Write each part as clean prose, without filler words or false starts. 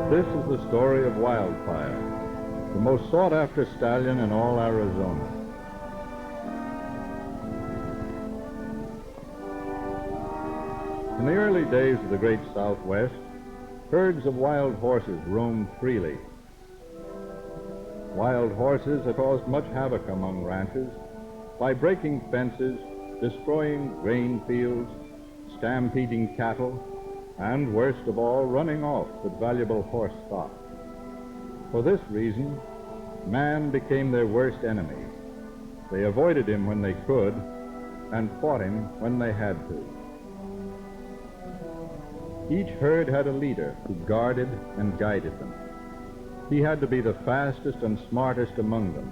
This is the story of Wildfire, the most sought-after stallion in all Arizona. In the early days of the great Southwest, herds of wild horses roamed freely. Wild horses had caused much havoc among ranches by breaking fences, destroying grain fields, stampeding cattle, and, worst of all, running off with valuable horse stock. For this reason, man became their worst enemy. They avoided him when they could, and fought him when they had to. Each herd had a leader who guarded and guided them. He had to be the fastest and smartest among them.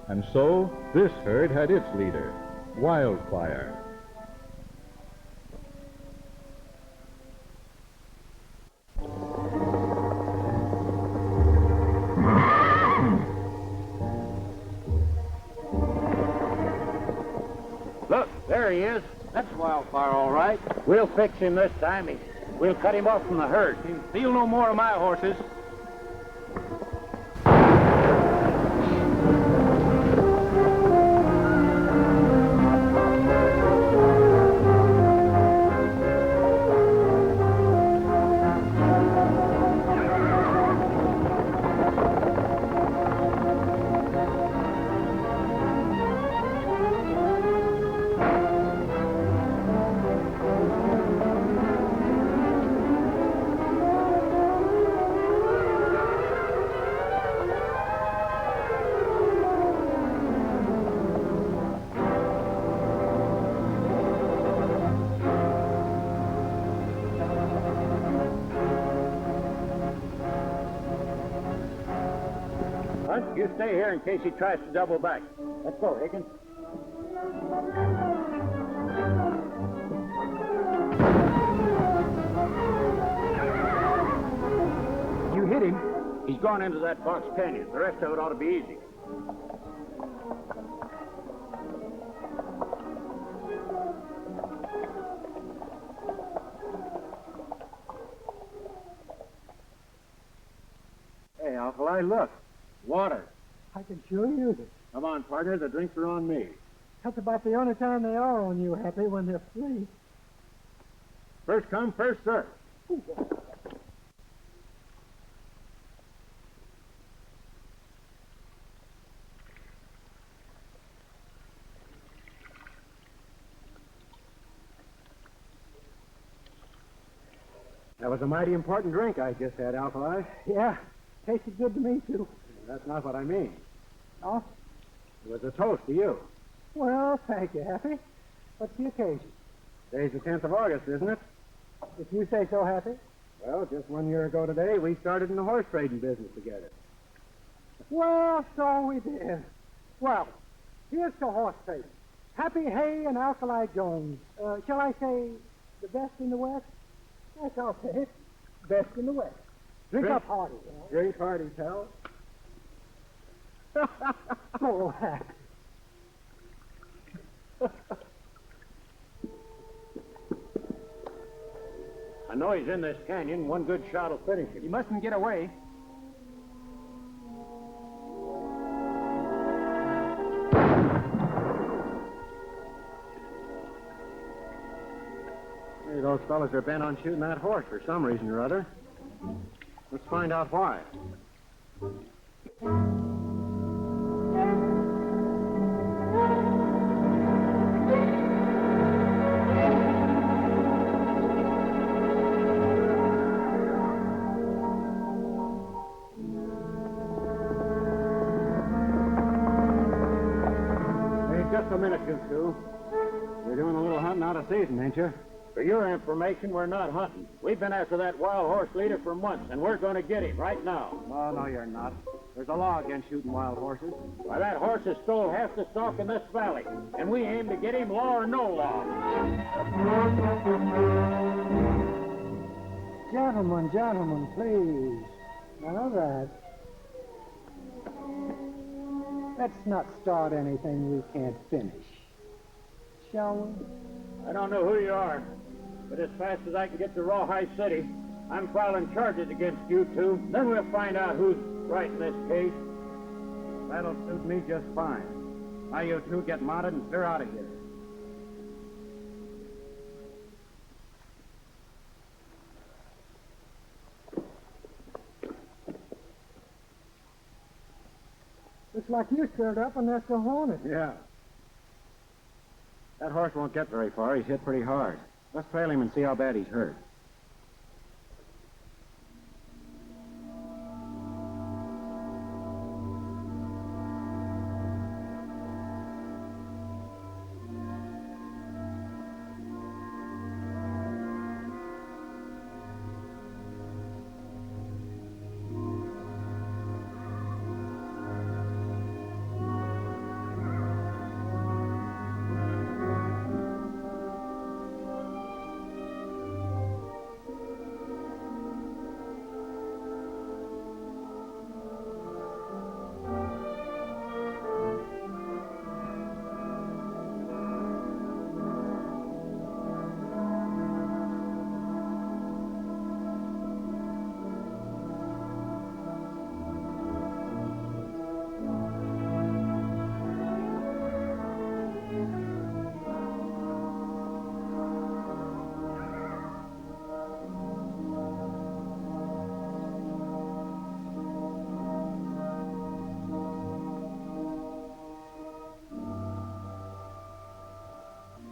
And so, this herd had its leader, Wildfire. Look, there he is. That's Wildfire, all right. We'll fix him this time. We'll cut him off from the herd. He'll steal no more of my horses. You stay here in case he tries to double back. Let's go, Higgins. You hit him. He's gone into that box canyon. The rest of it ought to be easy. Hey, Alkali, look. Water. I can sure use it. Come on, partner. The drinks are on me. That's about the only time they are on you, Happy, when they're free. First come, first serve. That was a mighty important drink I just had, Alkali. Yeah, tasted good to me, too. That's not what I mean. Oh? It was a toast to you. Well, thank you, Happy. What's the occasion? Today's the 10th of August, isn't it? If you say so, Happy. Well, just 1 year ago today, we started in the horse trading business together. Well, so we did. Well, here's to horse trading. Happy Hay and Alkali Jones. Shall I say the best in the West? Yes, I'll say it. Best in the West. Drink up hearty. Drink hearty, pal. Oh, Hack. I know he's in this canyon. One good shot will finish him. He mustn't get away. Hey, those fellas are bent on shooting that horse for some reason or other. Let's find out why. Just a minute, you two. You're doing a little hunting out of season, ain't you? For your information, we're not hunting. We've been after that wild horse leader for months, and we're going to get him right now. Oh, no, you're not. There's a law against shooting wild horses. Why, that horse has stole half the stock in this valley, and we aim to get him, law or no law. Gentlemen, please. Now, all right. Let's not start anything we can't finish. Shall we? I don't know who you are, but as fast as I can get to Rawhide City, I'm filing charges against you two. Then we'll find out who's right in this case. That'll suit me just fine. Now you two get mounted and clear out of here. Looks like you stirred up and that's the hornet. Yeah. That horse won't get very far. He's hit pretty hard. Let's trail him and see how bad he's hurt.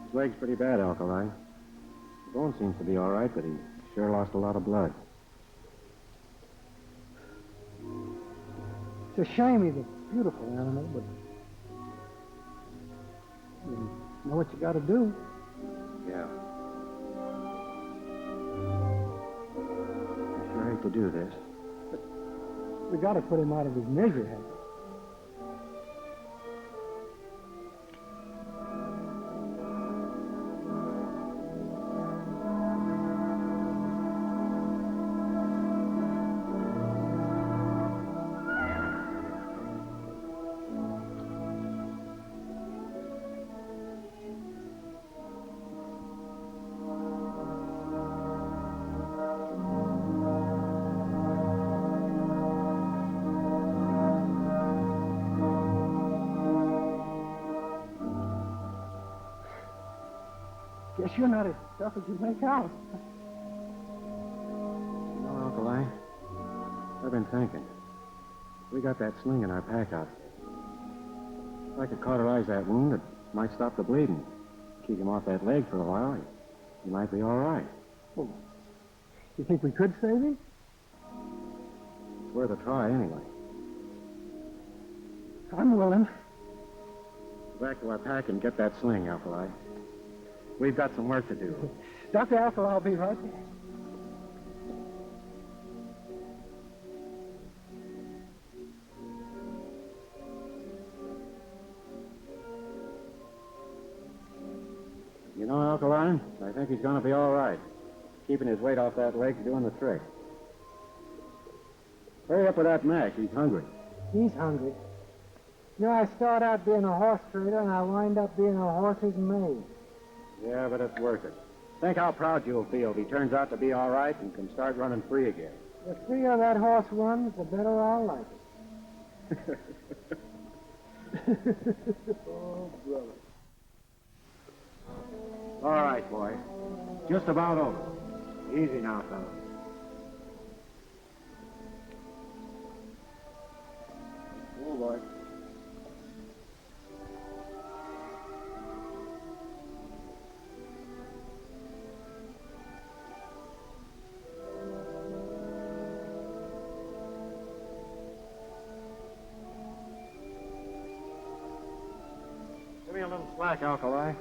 His leg's pretty bad, Alkali. The bone seems to be all right, but he sure lost a lot of blood. It's a shame he's a beautiful animal, but you know what you got to do. Yeah. I sure hate to do this. We got to put him out of his misery, Hank. Guess you're not as tough as you make out. You know, Alkali, I've been thinking. We got that sling in our pack outfit. If I could cauterize that wound, it might stop the bleeding. Keep him off that leg for a while. He might be all right. Well, you think we could save him? It's worth a try anyway. I'm willing. Go back to our pack and get that sling, Alkali. We've got some work to do. Dr. Alkali, I'll be right there. You know, Alkali, I think he's going to be all right. Keeping his weight off that leg's doing the trick. Hurry up with that mash. He's hungry. He's hungry. You know, I start out being a horse trader, and I wind up being a horse's maid. Yeah, but it's worth it. Think how proud you'll feel if he turns out to be all right and can start running free again. The freer that horse runs, the better I'll like it. Oh, brother. All right, boy. Just about over. Easy now, fellas. Oh, boy. Give me a little slack, Alkali.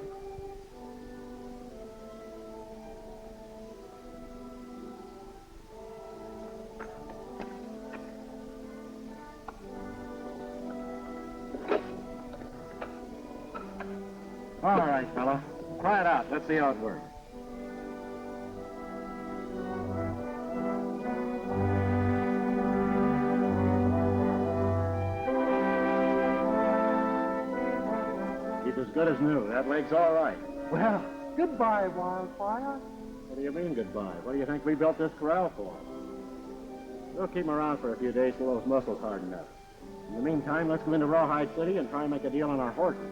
All right, fella. Try it out. Let's see how it works. He's as good as new. That leg's all right. Well, goodbye, Wildfire. What do you mean, goodbye? What do you think we built this corral for? We'll keep him around for a few days till those muscles harden up. In the meantime, let's go into Rawhide City and try and make a deal on our horses.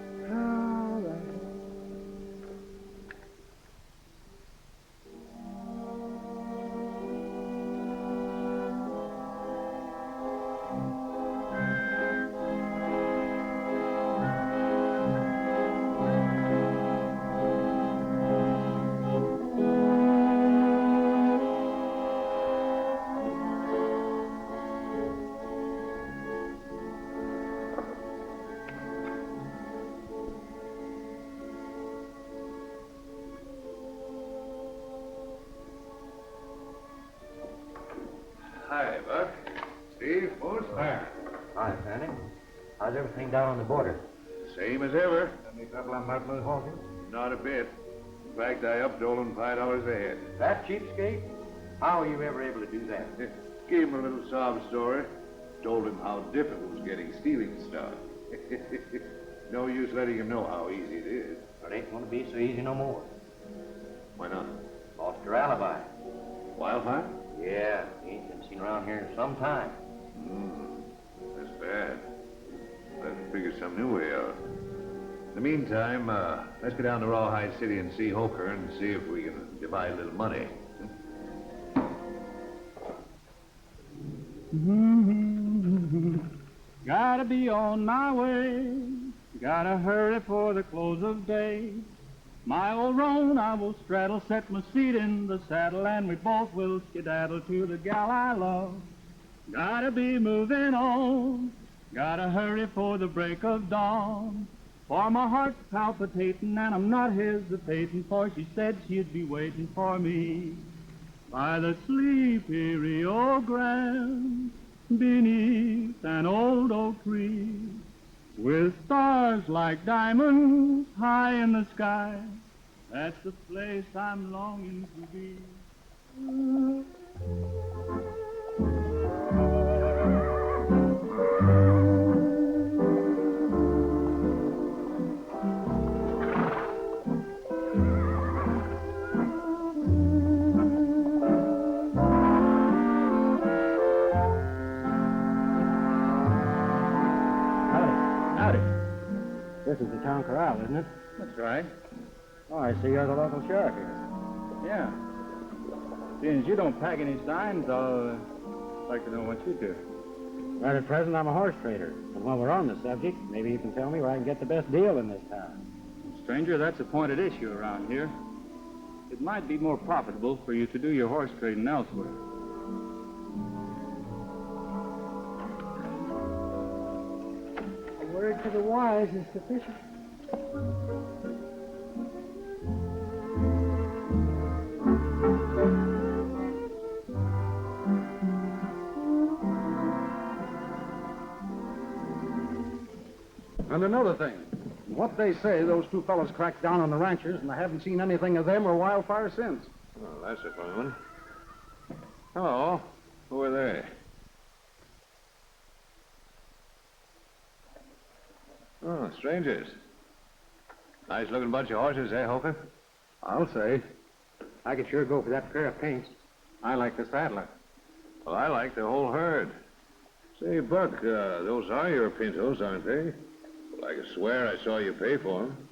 All right. Hi, Buck. Steve, Wildfire. Hi, Padden. How's everything down on the border? Same as ever. Any trouble on Martin's horses? Not a bit. In fact, I upped Dolan $5 a head. That cheapskate? How were you ever able to do that? Gave him a little sob story. Told him how difficult it was getting stealing stuff. No use letting him know how easy it is. It ain't going to be so easy no more. Why not? Lost your alibi. Wildfire? Yeah, he ain't been seen around here in some time. That's bad. Let's figure some new way out. In the meantime, let's go down to Rawhide City and see Hoker and see if we can divide a little money. Gotta be on my way. Gotta hurry for the close of day. My old roan I will straddle, set my seat in the saddle, and we both will skedaddle to the gal I love. Gotta be moving on. Gotta hurry for the break of dawn. For my heart's palpitating and I'm not hesitating, for she said she'd be waiting for me by the sleepy Rio Grande, beneath an old oak tree, with stars like diamonds high in the sky. That's the place I'm longing to be. This is the town corral, isn't it? That's right. Oh, I see you're the local sheriff here. Yeah. Seeing as you don't pack any signs, I'll like to know what you do. Right at present, I'm a horse trader. And while we're on the subject, maybe you can tell me where I can get the best deal in this town. Stranger, that's a pointed issue around here. It might be more profitable for you to do your horse trading elsewhere. A word to the wise is sufficient. And another thing, what they say, those two fellows cracked down on the ranchers, and I haven't seen anything of them or Wildfire since. Well, that's a fine one. Hello. Who are they? strangers. Nice looking bunch of horses, eh, Hoker? I'll say. I could sure go for that pair of paints. I like the saddler. Well, I like the whole herd. Say, Buck, those are your pintos, aren't they? Well, I can swear I saw you pay for them.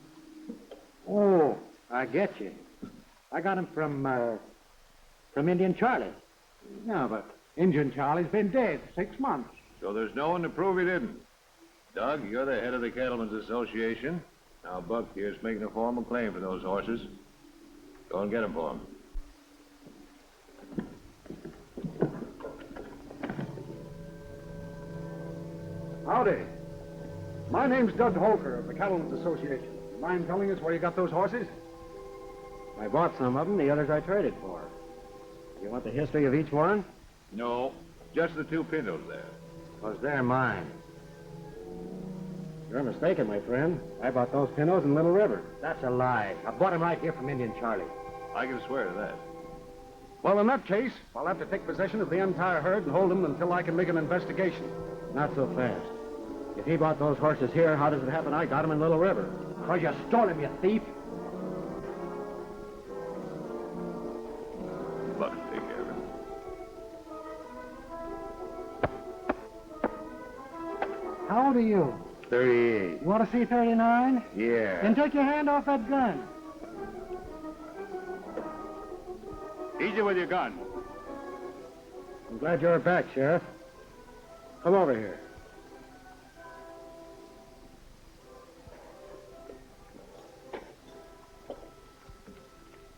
Oh, I get you. I got 'em from Indian Charlie. Yeah, but Injun Charlie's been dead 6 months. So there's no one to prove he didn't. Doug, you're the head of the Cattlemen's Association. Now, Buck here's making a formal claim for those horses. Go and get 'em for him. Howdy. My name's Doug Holker of the Cattlemen's Association. Mind telling us where you got those horses? I bought some of them, the others I traded for. You want the history of each one? No, just the 2 pintos there. 'Cause they're mine. You're mistaken, my friend. I bought those pintos in Little River. That's a lie. I bought them right here from Indian Charlie. I can swear to that. Well, in that case, I'll have to take possession of the entire herd and hold them until I can make an investigation. Not so fast. If he bought those horses here, how does it happen I got them in Little River? 'Cause you stole them, you thief. Buck, take care of him. How old are you? 38. You want to see 39? Yeah. Then take your hand off that gun. Easy with your gun. I'm glad you're back, Sheriff. Come over here.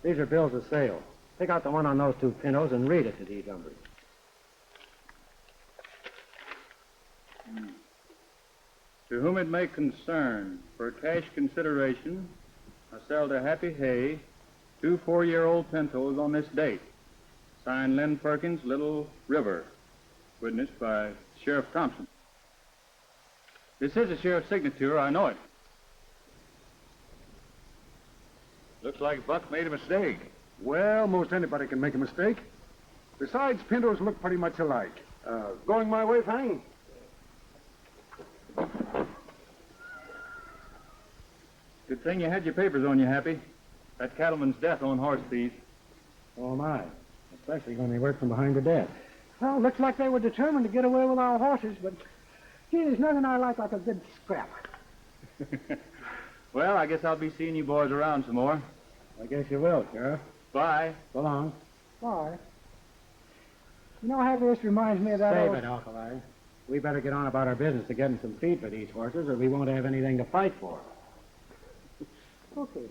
These are bills of sale. Pick out the one on those 2 pintos and read it to these numbers. To whom it may concern, for cash consideration, I sell to Happy Hay 2 4-year-old pintos on this date. Signed Lynn Perkins, Little River. Witnessed by Sheriff Thompson. This is a sheriff's signature, I know it. Looks like Buck made a mistake. Well, most anybody can make a mistake. Besides, pintos look pretty much alike. Going my way, Fang? Good thing you had your papers on you, Happy. That cattleman's death on horse thieves. Oh, my. Especially when they work from behind the desk. Well, looks like they were determined to get away with our horses, but gee, there's nothing I like a good scrap. Well, I guess I'll be seeing you boys around some more. I guess you will, Sheriff. Bye. So long. Why? You know, Happy, this reminds me of that Save old... it, Alkali. We better get on about our business of getting some feed for these horses, or we won't have anything to fight for. Okay.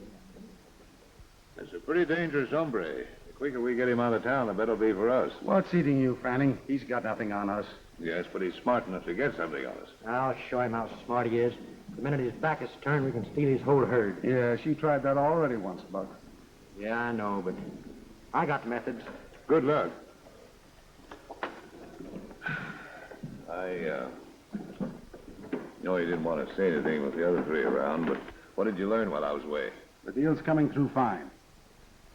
That's a pretty dangerous hombre. The quicker we get him out of town, the better it'll be for us. What's eating you, Fanning? He's got nothing on us. Yes, but he's smart enough to get something on us. I'll show him how smart he is. The minute his back is turned, we can steal his whole herd. Yeah, she tried that already once, Buck. Yeah, I know, but I got methods. Good luck. I know you didn't want to say anything with the other 3 around, but what did you learn while I was away? The deal's coming through fine.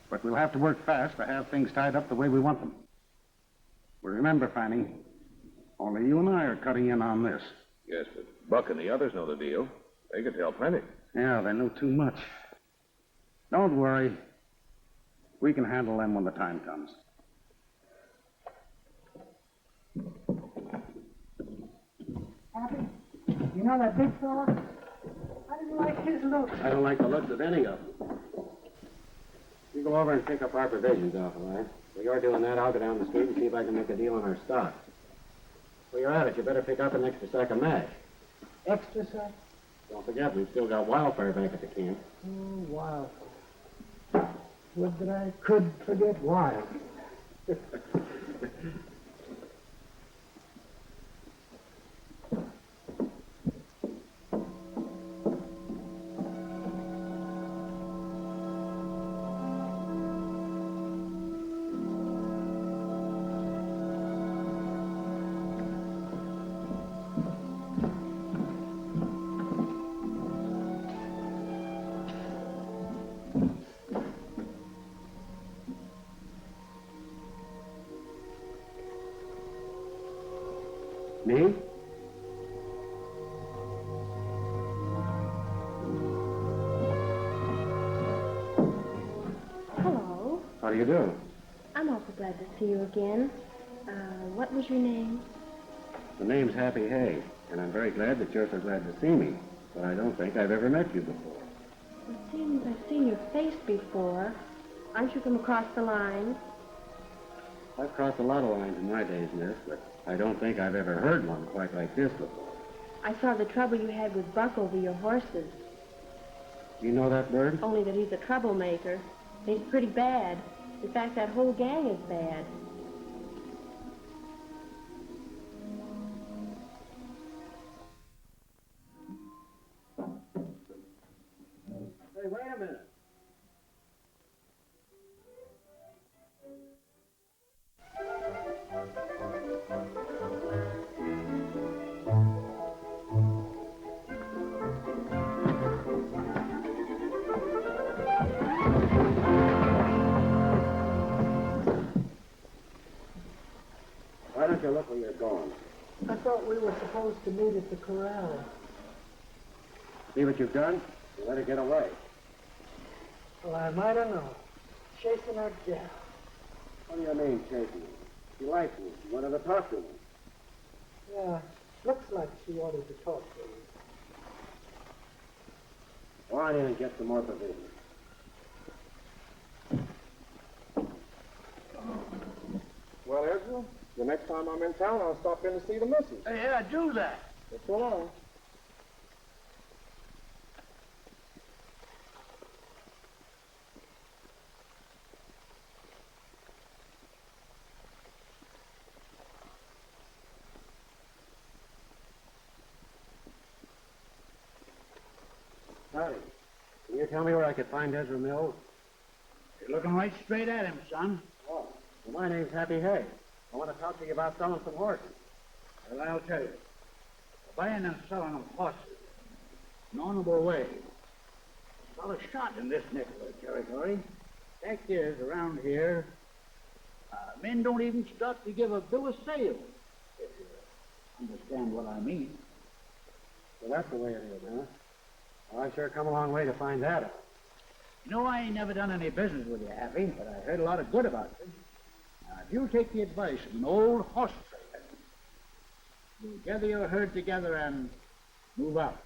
But we'll have to work fast to have things tied up the way we want them. Well, remember, Fanning, only you and I are cutting in on this. Yes, but Buck and the others know the deal. They can tell plenty. Yeah, they know too much. Don't worry. We can handle them when the time comes. Happy, you know that big fella? I didn't like his looks. I don't like the looks of any of them. You go over and pick up our provisions, Alkali. While you're doing that, I'll go down the street and see if I can make a deal on our stock. While you're at it, you better pick up an extra sack of mash. Extra sack? Don't forget, we've still got Wildfire back at the camp. Oh, Wild. Would that I could forget Wild. Me? do? I'm awful glad to see you again. What was your name? The name's Happy Hay, and I'm very glad that you're so glad to see me. But I don't think I've ever met you before. It seems I've seen your face before. Aren't you from across the line? I've crossed a lot of lines in my days, miss, but I don't think I've ever heard one quite like this before. I saw the trouble you had with Buck over your horses. You know that bird? Only that he's a troublemaker. He's pretty bad. In fact, that whole gang is bad. Hey, wait a minute. Why don't you look where you're going? I thought we were supposed to meet at the corral. See what you've done? You let her get away. Well, I might have known. Chasing our gal. What do you mean, chasing her? She likes me. She wanted to talk to me. Yeah, looks like she wanted to talk to you. Go on in and get some more provisions. Well, Ezra, the next time I'm in town, I'll stop in to see the missus. Yeah, do that. So long. Howdy. Can you tell me where I could find Ezra Mills? You're looking right straight at him, son. Oh, well, my name's Happy Hay. I want to talk to you about selling some horses. Well, I'll tell you. Buying and selling of horses, an honorable way. Not a shot in this neck of the territory. Fact is, around here, men don't even stop to give a bill of sale, if you understand what I mean. So that's the way it is, huh? Well, I've sure come a long way to find that out. You know, I ain't never done any business with you, Happy, but I heard a lot of good about you. Now, if you'll take the advice of an old horse trader, you'll gather your herd together and move out.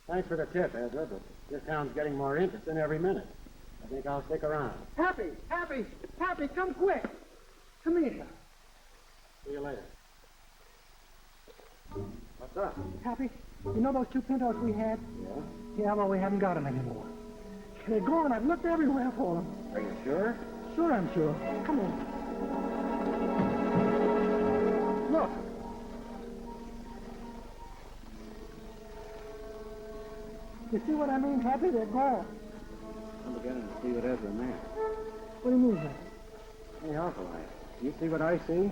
Thanks for the tip, Ezra, but this town's getting more interesting every minute. I think I'll stick around. Happy, come quick. Come here. See you later. What's up? Happy, you know those two pintos we had? Yeah? Yeah, well, we haven't got them anymore. They're gone. I've looked everywhere for them. Are you sure? Sure, I'm sure. Come on. Look. You see what I mean, Happy? They're gone. I'm beginning to see what Ezra meant. What do you mean, Happy? Hey, Alkali, you see what I see?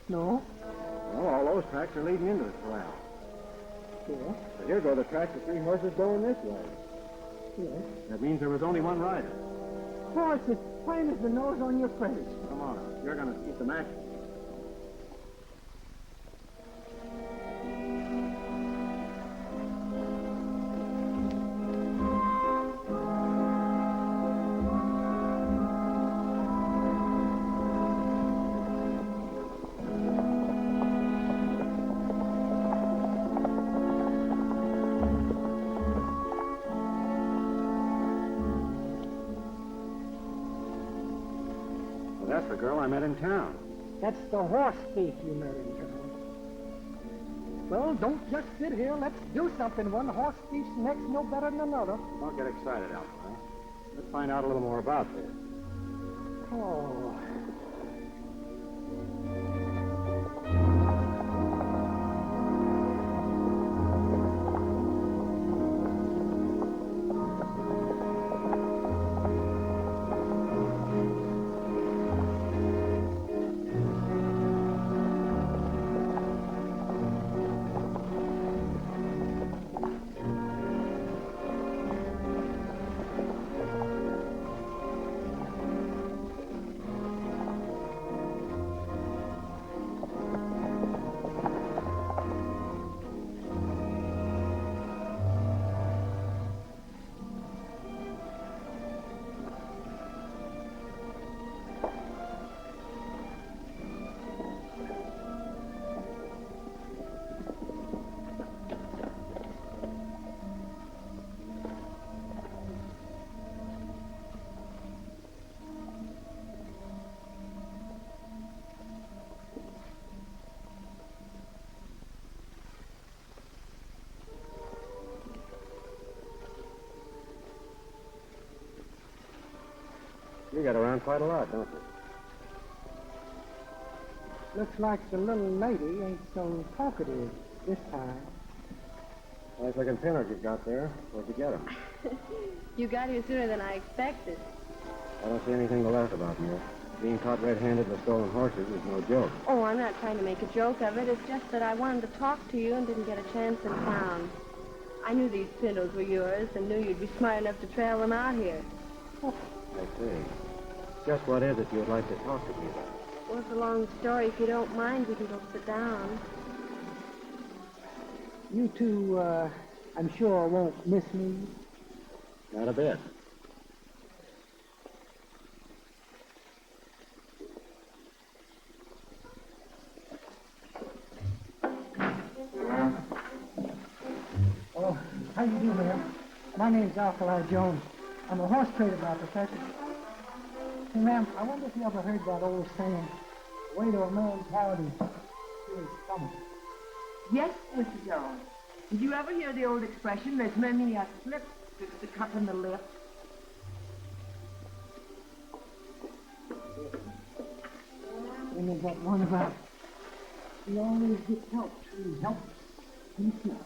No. Well, all those tracks are leading into the corral. Yeah. So here go the tracks of three horses going this way. Yeah. That means there was only one rider. Oh, it's as plain as the nose on your face. Come on, you're going to see some action. That's the girl I met in town. That's the horse thief you met in town. Well, don't just sit here. Let's do something. One horse thief's neck's no better than another. Don't get excited, Alkali. Let's find out a little more about this. Oh. You got around quite a lot, don't you? Looks like the little lady ain't so talkative this time. Nice looking pinners you've got there. Where'd you get them? You got here sooner than I expected. I don't see anything to laugh about, Miss. Being caught red-handed with stolen horses is no joke. Oh, I'm not trying to make a joke of it. It's just that I wanted to talk to you and didn't get a chance in town. I knew these pintos were yours and knew you'd be smart enough to trail them out here. I see. Just what is it you would like to talk to me about? Well, it's a long story. If you don't mind, we can go sit down. You two, I'm sure won't miss me. Not a bit. Oh, how you do, ma'am? My name's Alkali Jones. I'm a horse trader by profession. Hey, ma'am, I wonder if you ever heard that old saying, the way to a man's heart is to his stomach. Yes, Mr. Jones. Did you ever hear the old expression, there's many a slip to the cup in the lip? And there's that one about, he always gets help through help himself.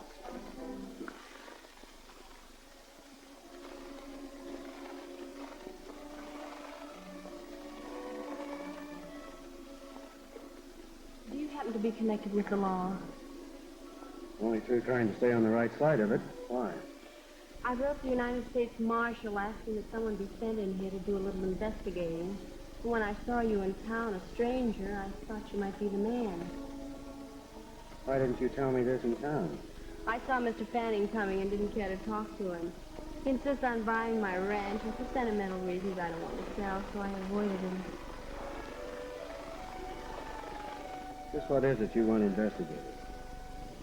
Do you happen to be connected with the law? Only through trying to stay on the right side of it. Why? I wrote the United States Marshal asking that someone be sent in here to do a little investigating. And when I saw you in town, a stranger, I thought you might be the man. Why didn't you tell me this in town? I saw Mr. Fanning coming and didn't care to talk to him. He insists on buying my ranch, and for sentimental reasons I don't want to sell, so I avoided him. Just what is it you want investigated?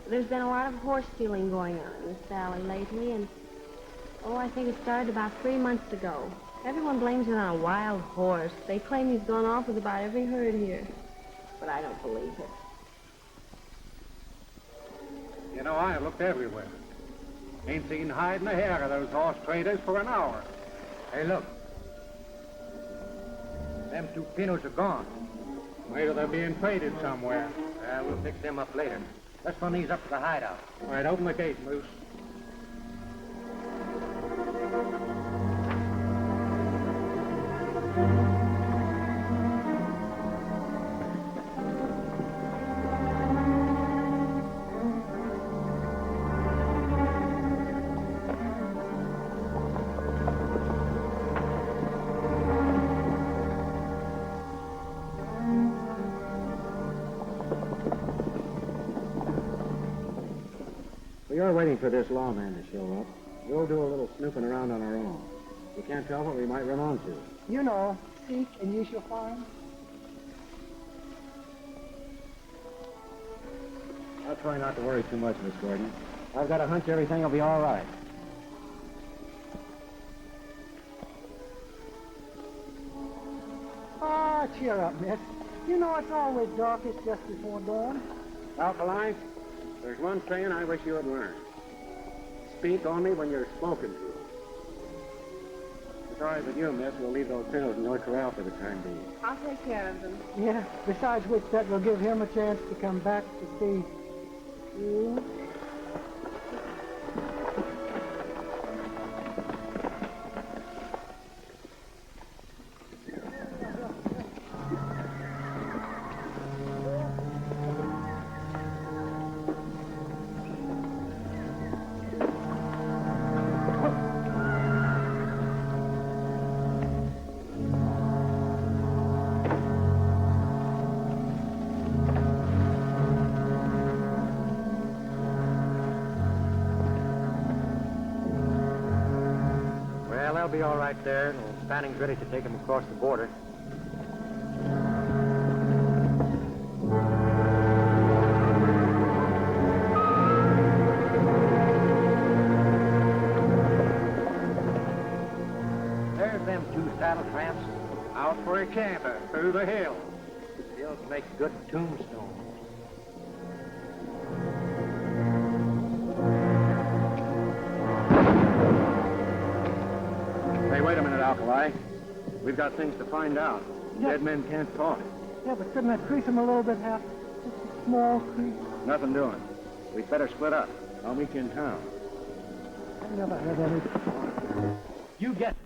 There's been a lot of horse stealing going on in this valley lately, and, I think it started about 3 months ago. Everyone blames it on a wild horse. They claim he's gone off with about every herd here. But I don't believe it. You know, I looked everywhere. Ain't seen hide nor hair of those horse traders for an hour. Hey, look. Them two pinos are gone. Maybe they're being traded somewhere. We'll fix them up later. Let's run these up to the hideout. All right, open the gate, Moose. We are waiting for this lawman to show up. We'll do a little snooping around on our own. We can't tell what we might run onto. You know, seek and you shall find. I'll try not to worry too much, Miss Gordon. I've got a hunch everything will be all right. Ah, cheer up, miss. You know it's always darkest just before dawn. Alkali, there's one saying I wish you would learn. Speak only when you're spoken to. It's all right with you, miss. We'll leave those pinos in your corral for the time being. I'll take care of them. Yeah, besides which that will give him a chance to come back to see you. They'll be all right there, and Fanning's ready to take them across the border. There's them two saddle tramps Out for a canter through the hills. Hills make good tombstones. Hey, wait a minute, Alkali. We've got things to find out. Dead men can't talk. Yeah, but couldn't that crease him a little bit, Hap? Just a small crease. Nothing doing. We'd better split up. I'll meet you in town. I never had any. You get.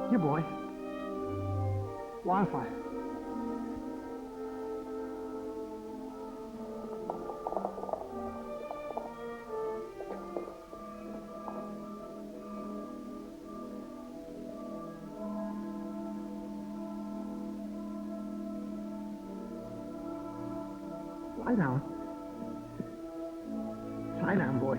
Here, boy. Wildfire. Lie down. Lie down, boy.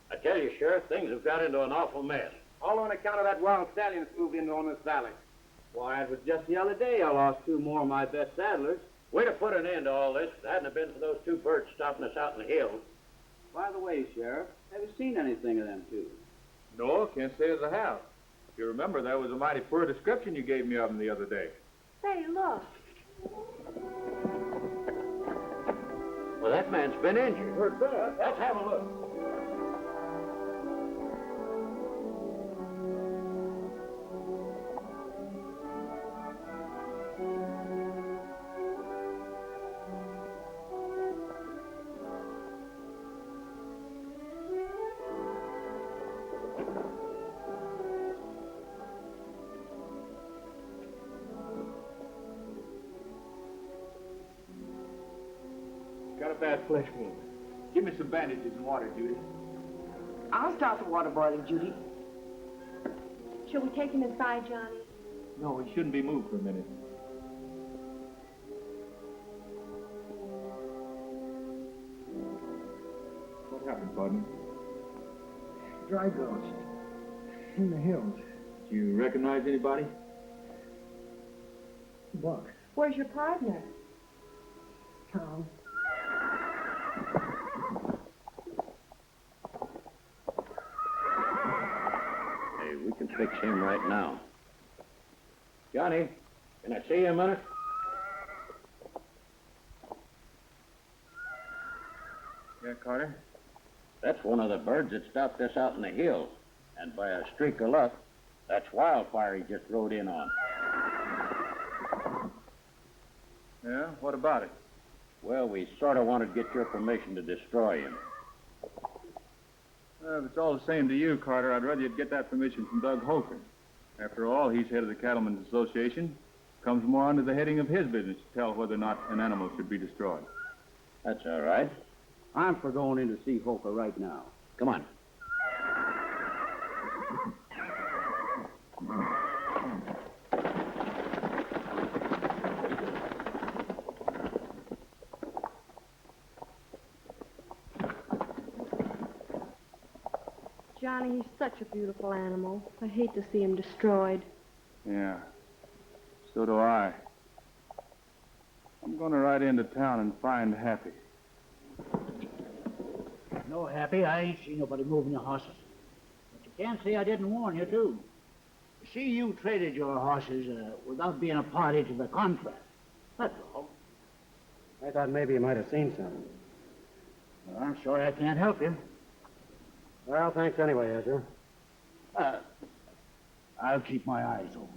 I tell you, Sheriff, things have got into an awful mess. All on account of that wild stallion that's moved into on this valley. Why, it was just the other day I lost two more of my best saddlers. We'd have put an end to all this if it hadn't have been for those two birds stopping us out in the hills. By the way, Sheriff, have you seen anything of them two? No, can't say as I have. If you remember, that was a mighty poor description you gave me of them the other day. Say, look. Well, that man's been injured. Let's have a look. Got a bad flesh wound. Give me some bandages and water, Judy. I'll start the water boiling, Judy. Shall we take him inside, Johnny? No, he shouldn't be moved for a minute. What happened, Padden? Dry ghost. In the hills. Do you recognize anybody? Buck. Where's your partner? Tom. Hey, we can fix him right now. Johnny, can I see you a minute? Yeah, Carter? That's one of the birds that stopped us out in the hills. And by a streak of luck, that's Wildfire he just rode in on. Yeah, what about it? Well, we sort of wanted to get your permission to destroy him. If it's all the same to you, Carter, I'd rather you'd get that permission from Doug Holker. After all, he's head of the Cattlemen's Association. Comes more under the heading of his business to tell whether or not an animal should be destroyed. That's all right. I'm for going in to see Holker right now. Come on. Johnny, he's such a beautiful animal. I hate to see him destroyed. Yeah, so do I. I'm going to ride into town and find Happy. No, Happy, I ain't seen nobody moving your horses. But you can't say I didn't warn you, too. You see, you traded your horses without being a party to the contract. That's all. I thought maybe you might have seen something. Well, I'm sorry I can't help you. Well, thanks anyway, Ezra. I'll keep my eyes open.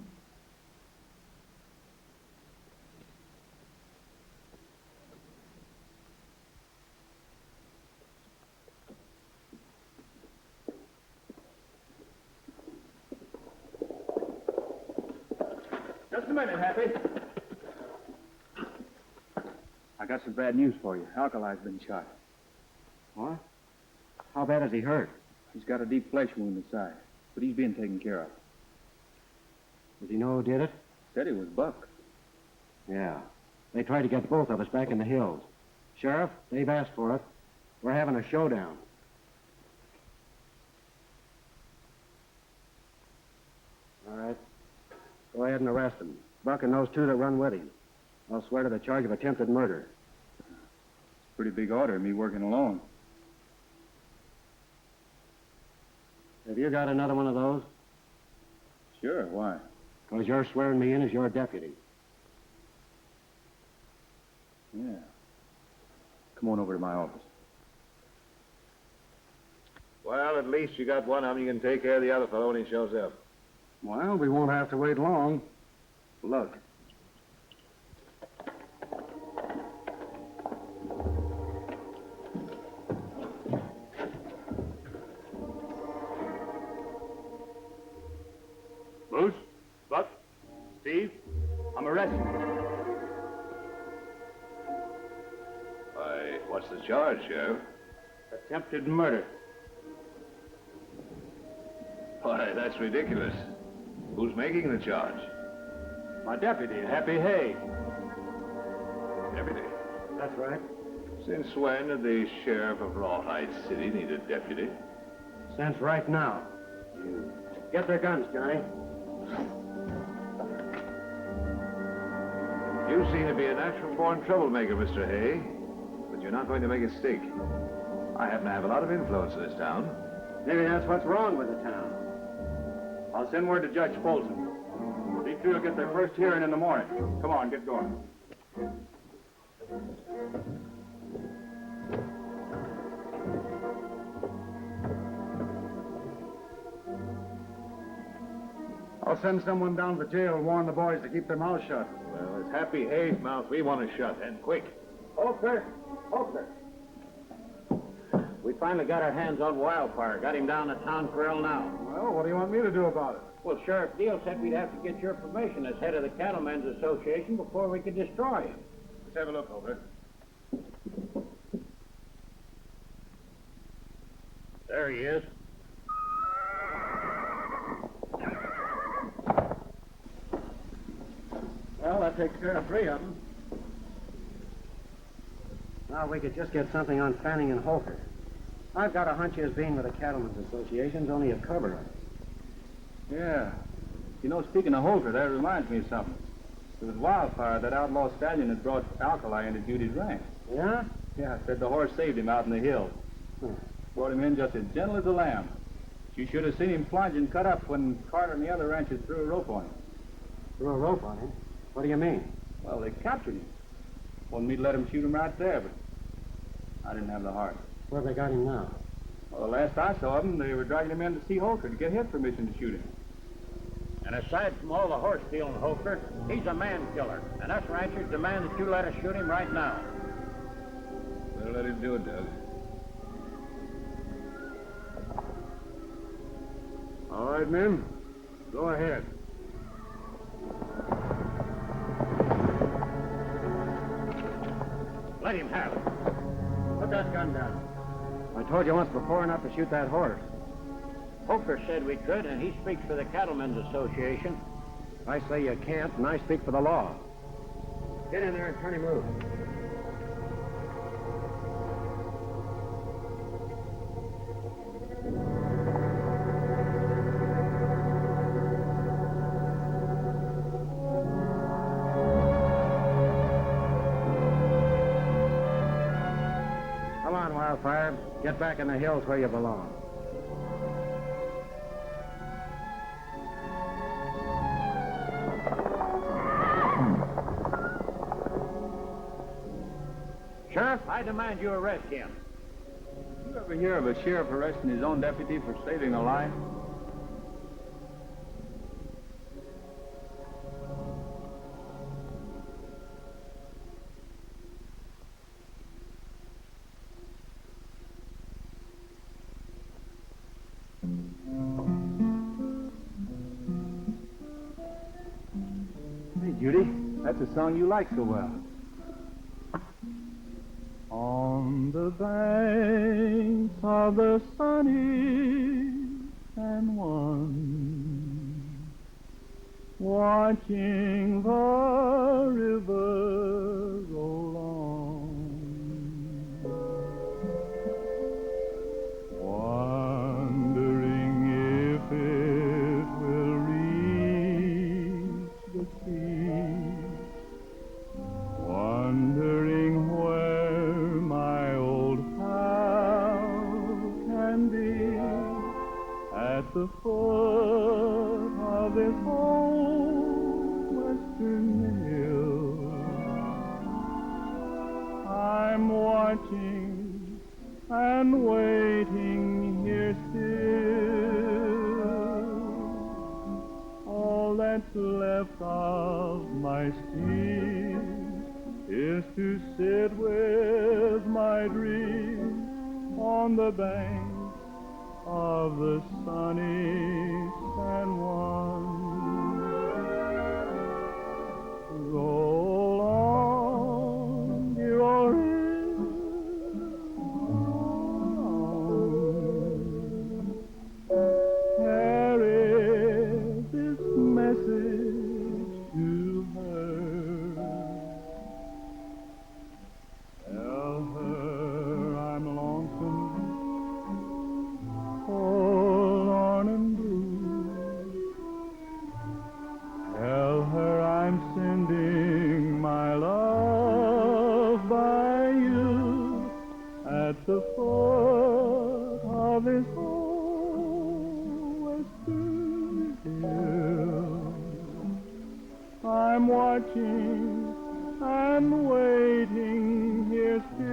Just a minute, Happy. I got some bad news for you. Alkali's been shot. What? How bad is he hurt? He's got a deep flesh wound in the side, but he's being taken care of. Does he know who did it? Said it was Buck. Yeah. They tried to get both of us back in the hills. Sheriff, they've asked for it. We're having a showdown. All right. Go ahead and arrest him. Buck and those two that run with him. I'll swear to the charge of attempted murder. Pretty big order, me working alone. Have you got another one of those? Sure, why? Because you're swearing me in as your deputy. Yeah. Come on over to my office. Well, at least you got one of them. You can take care of the other fellow when he shows up. Well, we won't have to wait long. Look. Bruce, Buck, Steve, I'm arresting you. Why, what's the charge, Sheriff? Attempted murder. Why, that's ridiculous. Who's making the charge? My deputy, Happy Hay. Deputy. That's right. Since when did the sheriff of Rawhide City need a deputy? Since right now. You get their guns, Johnny. You seem to be a natural-born troublemaker, Mr. Hay, but you're not going to make a stink. I happen to have a lot of influence in this town. Maybe that's what's wrong with the town. I'll send word to Judge Folsom. These two will get their first hearing in the morning. Come on, get going. I'll send someone down to the jail and warn the boys to keep their mouths shut. Well, it's Happy Hay's mouth we want to shut, and quick. Holker! Holker! We finally got our hands on Wildfire. Got him down to town corral now. Well, what do you want me to do about it? Well, Sheriff Steele said we'd have to get your permission as head of the Cattlemen's Association before we could destroy him. Let's have a look, Holker. There he is. Well, that takes care of 3 of them. Now we could just get something on Fanning and Holker. I've got a hunch his being with the Cattlemen's Association's only a cover-up. Yeah. You know, speaking of Holker, that reminds me of something. It was Wildfire, that outlaw stallion that brought Alkali into Judy's ranch. Yeah? Yeah, said the horse saved him out in the hills. Brought him in just as gentle as a lamb. You should have seen him plunge and cut up when Carter and the other ranchers threw a rope on him. Threw a rope on him? What do you mean? Well, they captured him. Wanted me to let him shoot him right there, but I didn't have the heart. Where have they got him now? Well, the last I saw of him, they were dragging him in to see Holker to get his permission to shoot him. And aside from all the horse stealing, Holker, he's a man killer. And us ranchers demand that you let us shoot him right now. Well, let him do it, Doug. All right, men. Go ahead. Let him have it. Put that gun down. I told you once before not to shoot that horse. Holker said we could, and he speaks for the Cattlemen's Association. I say you can't, and I speak for the law. Get in there and turn him loose. Come on, Wildfire. Get back in the hills where you belong. Sheriff, I demand you arrest him. You ever hear of a sheriff arresting his own deputy for saving a life? Hey, Judy, that's a song you like so well. On the banks of the sunny San Juan, watching the river roll on, wondering if it will reach the sea, wondering where my old pal can be, at the foot of this old western hill. I'm watching and waiting here still. All that's left of my speed is to sit with my dream on the bank of the sunny San Juan. Roll on, dear old river, roll on. Carry this message to her. Tell her I'm lonesome, forlorn and blue. Tell her I'm sending my love by you at the foot of this old western hill. I'm watching and waiting here still,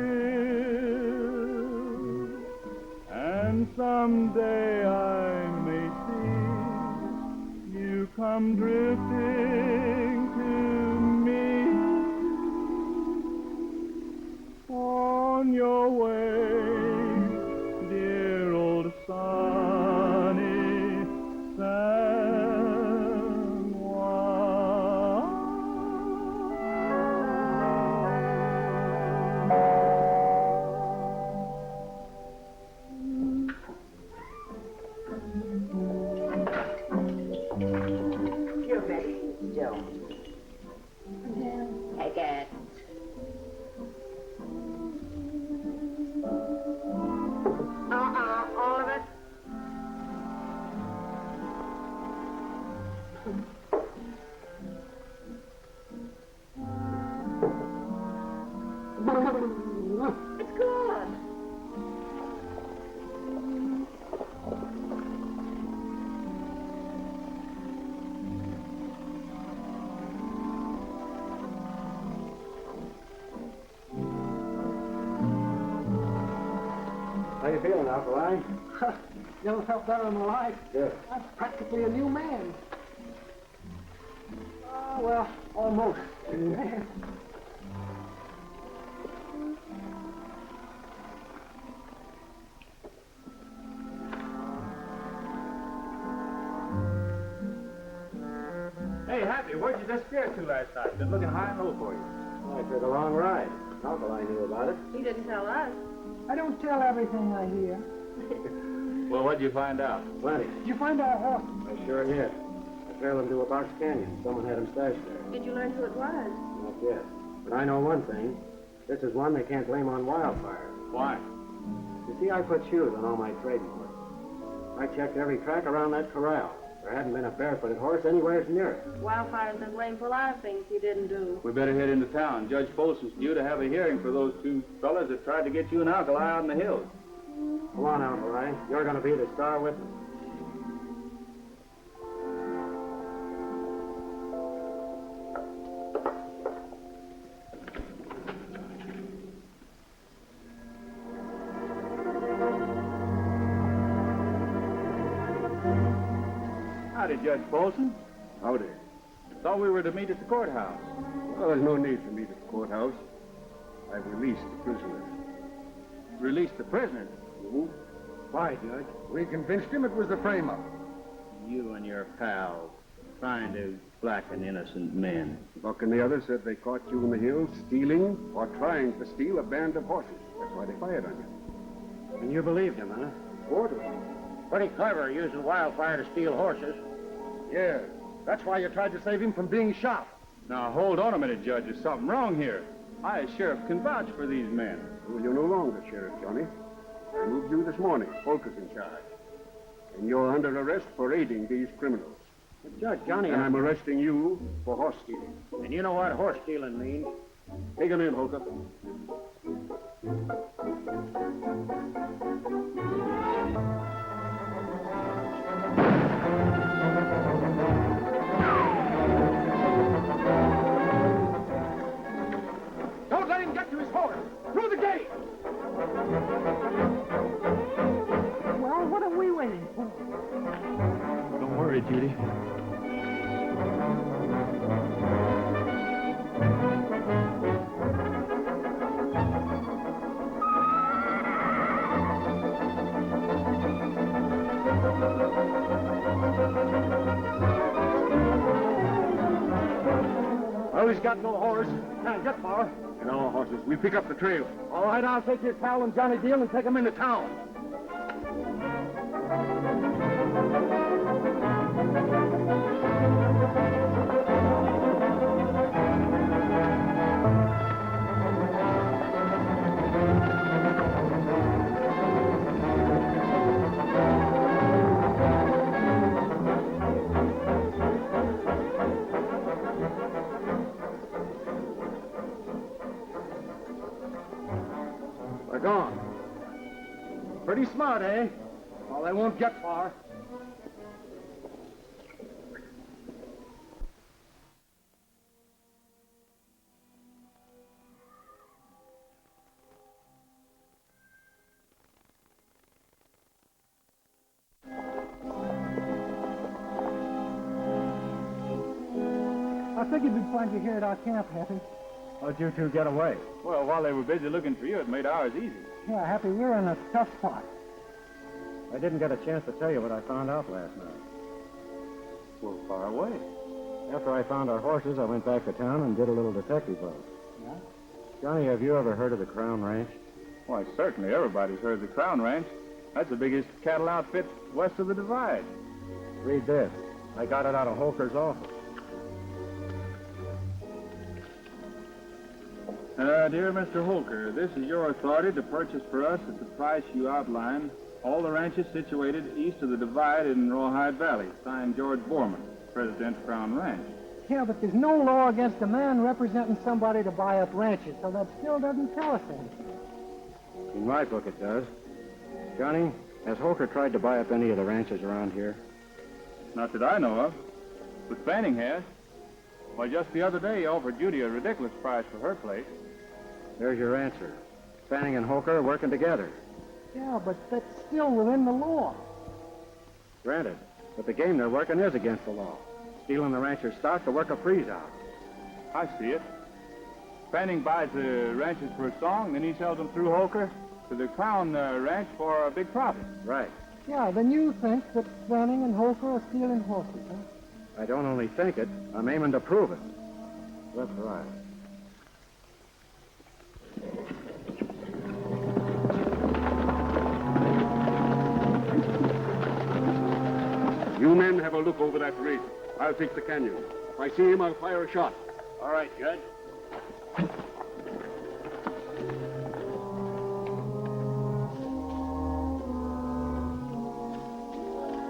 and someday I may see you come drifting to me on your way, dear old sunny San Juan. You're ready, Mrs. Jones. at. All of it? It's good. How you feeling, Alkali? Never felt better in my life. Good. I'm practically a new man. Well, almost. Hey, Happy, where'd you disappear to last night? Been looking high and low for you. I took a long ride. Alkali knew about it. He didn't tell us. I don't tell everything I hear. Well, what'd you find out? Plenty. Did you find our horse? I sure did. I trailed him to a box canyon. Someone had him stashed there. Did you learn who it was? Not yet. But I know one thing. This is one they can't blame on Wildfire. Why? You see, I put shoes on all my trading horses. I checked every track around that corral. There hadn't been a barefooted horse anywhere near it. Wildfire's been blamed for a lot of things he didn't do. We better head into town. Judge Folsom's due to have a hearing for those two fellas that tried to get you and Alkali out in the hills. Come on, Alkali. You're going to be the star witness. Howdy, Judge Folsom. Howdy. Thought we were to meet at the courthouse. Well, there's no need to meet at the courthouse. I've released the prisoners. Released the prisoners? Why, Judge? We convinced him it was the frame-up. You and your pals trying to blacken innocent men. Buck and the others said they caught you in the hills stealing or trying to steal a band of horses. That's why they fired on you. And you believed him, huh? Order. Pretty clever using Wildfire to steal horses. Yeah. That's why you tried to save him from being shot. Now, hold on a minute, Judge. There's something wrong here. I, as sheriff, can vouch for these men. Well, you're no longer Sheriff, Johnny. I moved you this morning. Polka's in charge. And you're under arrest for aiding these criminals. But Judge, Johnny... And I'm arresting you for horse stealing. And you know what horse stealing means? Take him in, Holker. Don't let him get to his horse. Through the gate. Well, what are we waiting for? Don't worry, Judy. Well, he's got no horse. Can't get far. And our horses. We pick up the trail. All right, I'll take your pal and Johnny Deal and take them into town. They're gone. Pretty smart, eh? Well, they won't get far. I figured we'd find you here at our camp, Happy. How'd you two get away? Well, while they were busy looking for you, it made ours easy. Yeah, Happy, we're in a tough spot. I didn't get a chance to tell you what I found out last night. We're far away. After I found our horses, I went back to town and did a little detective work. Yeah? Johnny, have you ever heard of the Crown Ranch? Why, certainly everybody's heard of the Crown Ranch. That's the biggest cattle outfit west of the Divide. Read this. I got it out of Holker's office. Dear Mr. Holker, this is your authority to purchase for us at the price you outline all the ranches situated east of the divide in Rawhide Valley. Signed, George Borman, President, Crown Ranch. Yeah, but there's no law against a man representing somebody to buy up ranches, so that still doesn't tell us anything. In my book, it does. Johnny, has Holker tried to buy up any of the ranches around here? Not that I know of. But Fanning has. Why, just the other day he offered Judy a ridiculous price for her place. There's your answer. Fanning and Holker are working together. Yeah, but that's still within the law. Granted, but the game they're working is against the law. Stealing the rancher's stock to work a freeze out. I see it. Fanning buys the ranches for a song, then he sells them through Holker to the Crown Ranch for a big profit. Right. Yeah, then you think that Fanning and Holker are stealing horses, huh? I don't only think it, I'm aiming to prove it. That's right. You men have a look over that ridge. I'll fix the canyon. If I see him, I'll fire a shot. All right, Judge.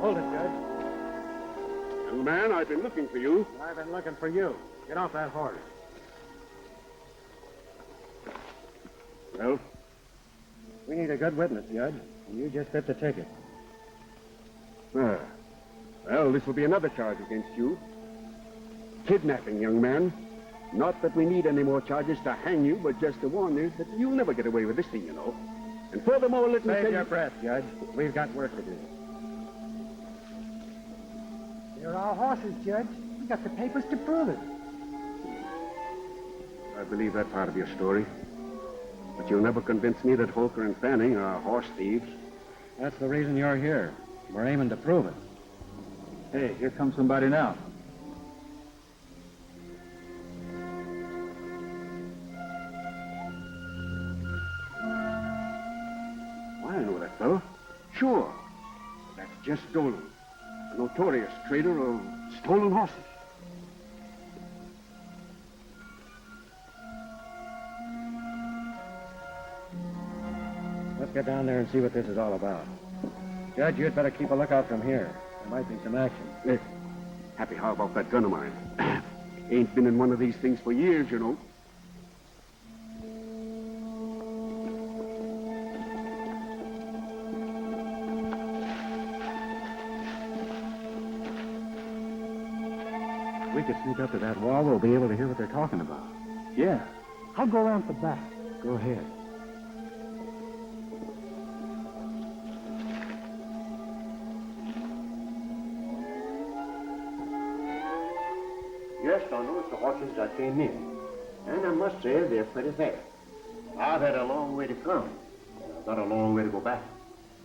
Hold it, Judge. Young man, I've been looking for you. I've been looking for you. Get off that horse. Well? We need a good witness, Judge, and you just fit the ticket. Well, this will be another charge against you. Kidnapping, young man. Not that we need any more charges to hang you, but just to warn you that you'll never get away with this thing, you know. And furthermore, let me Save tell your you... breath, Judge. We've got work to do. They're our horses, Judge. We got the papers to prove it. I believe that part of your story. But you'll never convince me that Holker and Fanning are horse thieves. That's the reason you're here. We're aiming to prove it. Hey, here comes somebody now. I know that fellow. Sure. That's Jess Dolan, a notorious trader of stolen horses. Let's get down there and see what this is all about. Judge, you'd better keep a lookout from here. There might be some action. Hey, Happy, how about that gun of mine? Ain't been in one of these things for years, you know. If we could sneak up to that wall, we'll be able to hear what they're talking about. Yeah. I'll go around the back. Go ahead. Yes, Donald, it's the horses that came in. And I must say, they're pretty fair. I've had a long way to come. I've got a long way to go back.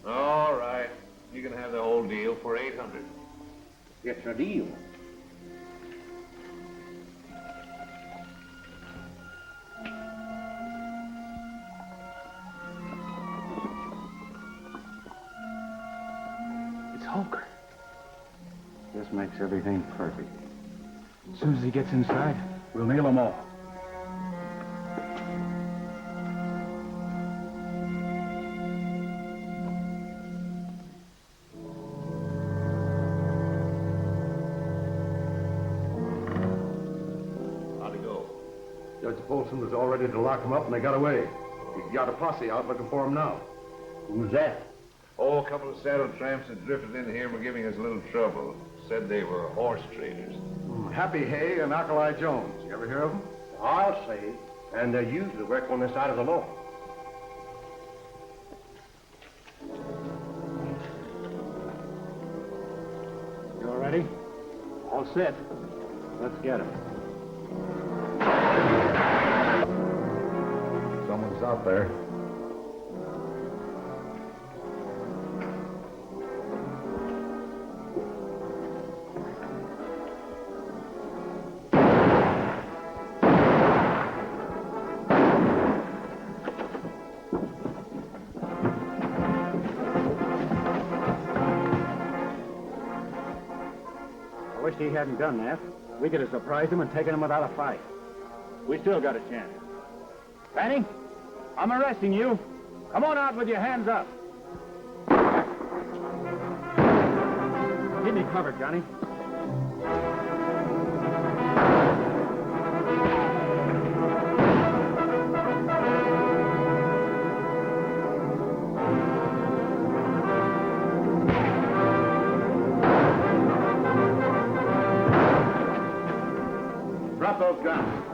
All right. You can have the whole deal for $800. It's a deal. It's Holker. This makes everything perfect. As soon as he gets inside, we'll nail them all. How'd it go? Judge Polson was all ready to lock him up, and they got away. He's got a posse out looking for him now. Who's that? Oh, a couple of saddle tramps that drifted in here and were giving us a little trouble. Said they were horse traders. Happy Hay and Alkali Jones. You ever hear of them? I'll say. And they usually work on this side of the law. You all ready? All set. Let's get him. Someone's out there. I wish he hadn't done that. We could have surprised him and taken him without a fight. We still got a chance. Fanning, I'm arresting you. Come on out with your hands up. Keep me covered, Johnny. Drop those guns.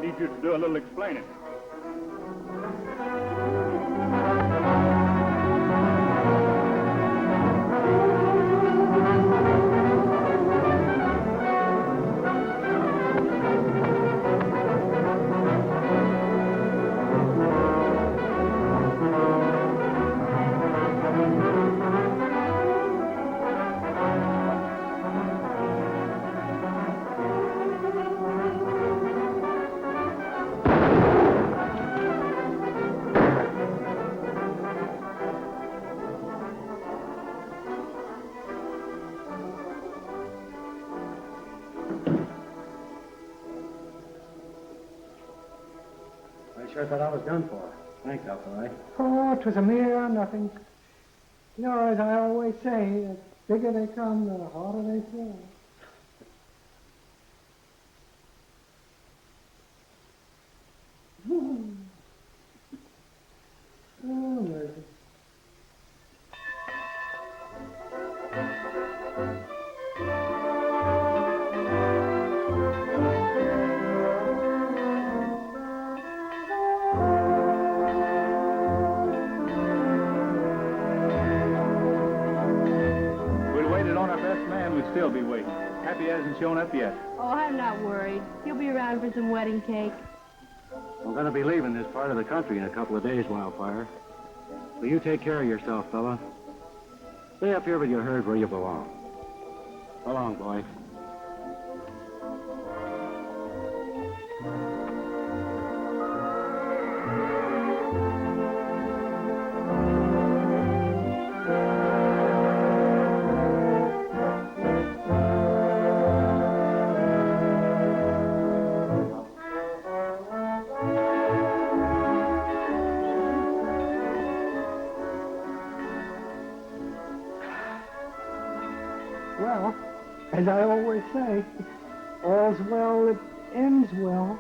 You to do a little explaining. I sure thought I was done for. Thanks, Alkali. Oh, it was a mere nothing. You know, as I always say, the bigger they come, the harder they fall. Oh, mercy. We'd still be waiting. Happy hasn't shown up yet. Oh, I'm not worried. He'll be around for some wedding cake. I'm going to be leaving this part of the country in a couple of days, Wildfire. So you take care of yourself, fella. Stay up here with your herd where you belong. So long, boy. Well, as I always say, all's well that ends well.